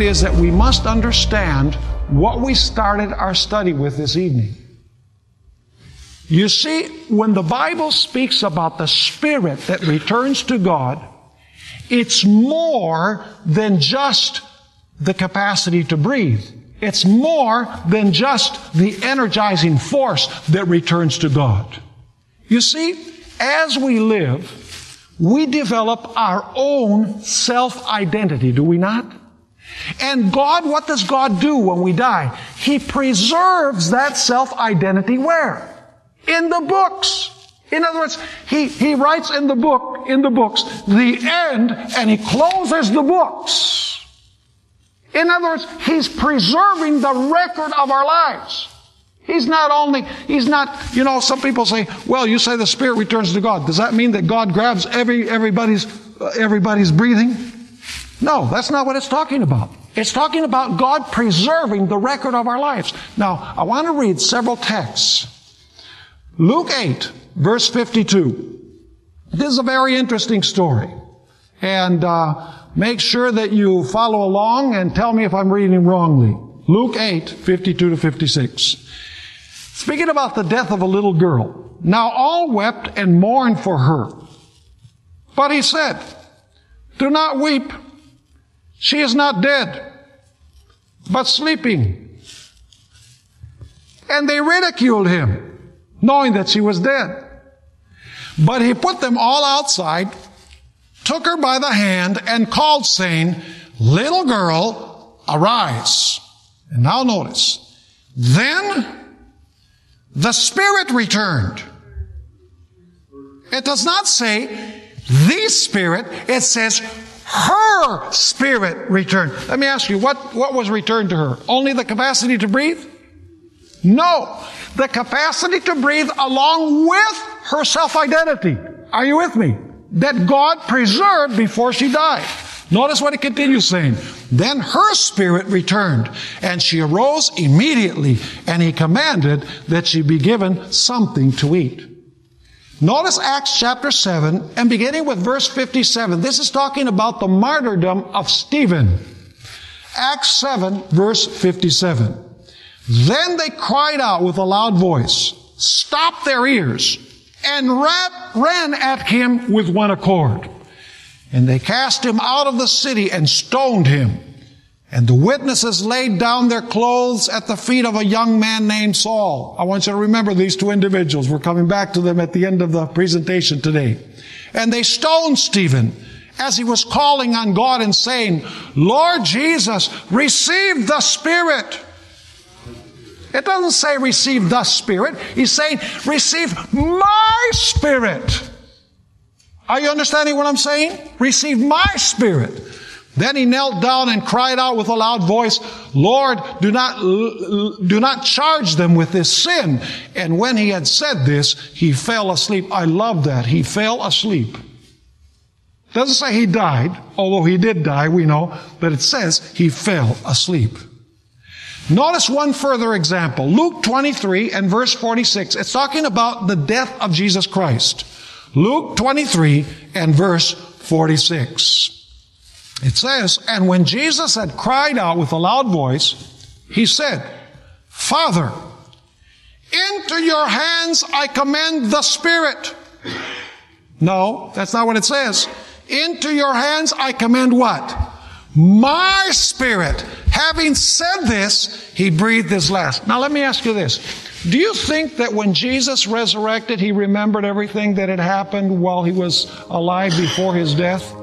is that we must understand what we started our study with this evening. You see, when the Bible speaks about the Spirit that returns to God, it's more than just the capacity to breathe. It's more than just the energizing force that returns to God. You see, as we live, we develop our own self-identity, do we not? And God, what does God do when we die? He preserves that self-identity where? In the books. In other words, He writes in the books, the end, and He closes the books. In other words, He's preserving the record of our lives. He's not, some people say, well, you say the Spirit returns to God. Does that mean that God grabs everybody's breathing? No, that's not what it's talking about. It's talking about God preserving the record of our lives. Now, I want to read several texts. Luke 8, verse 52. This is a very interesting story. And make sure that you follow along and tell me if I'm reading wrongly. Luke 8, 52 to 56. Speaking about the death of a little girl. Now all wept and mourned for her. But He said, do not weep. She is not dead, but sleeping. And they ridiculed Him, knowing that she was dead. But He put them all outside, took her by the hand, and called, saying, little girl, arise. And now notice, then the Spirit returned. It does not say the Spirit, it says her spirit returned. Let me ask you, what was returned to her? Only the capacity to breathe? No. The capacity to breathe along with her self-identity. Are you with me? That God preserved before she died. Notice what it continues saying. Then her spirit returned, and she arose immediately, and He commanded that she be given something to eat. Notice Acts chapter 7, and beginning with verse 57. This is talking about the martyrdom of Stephen. Acts 7, verse 57. Then they cried out with a loud voice, stopped their ears, and ran at Him with one accord. And they cast Him out of the city and stoned Him. And the witnesses laid down their clothes at the feet of a young man named Saul. I want you to remember these two individuals. We're coming back to them at the end of the presentation today. And they stoned Stephen as he was calling on God and saying, Lord Jesus, receive the Spirit. It doesn't say receive the Spirit. He's saying receive my Spirit. Are you understanding what I'm saying? Receive my Spirit. Then he knelt down and cried out with a loud voice, Lord, do not charge them with this sin. And when he had said this, he fell asleep. I love that. He fell asleep. It doesn't say he died, although he did die, we know, but it says he fell asleep. Notice one further example. Luke 23 and verse 46. It's talking about the death of Jesus Christ. Luke 23 and verse 46. It says, and when Jesus had cried out with a loud voice, He said, Father, into your hands I commend the Spirit. No, that's not what it says. Into your hands I commend what? My spirit. Having said this, He breathed His last. Now let me ask you this. Do you think that when Jesus resurrected, He remembered everything that had happened while He was alive before His death?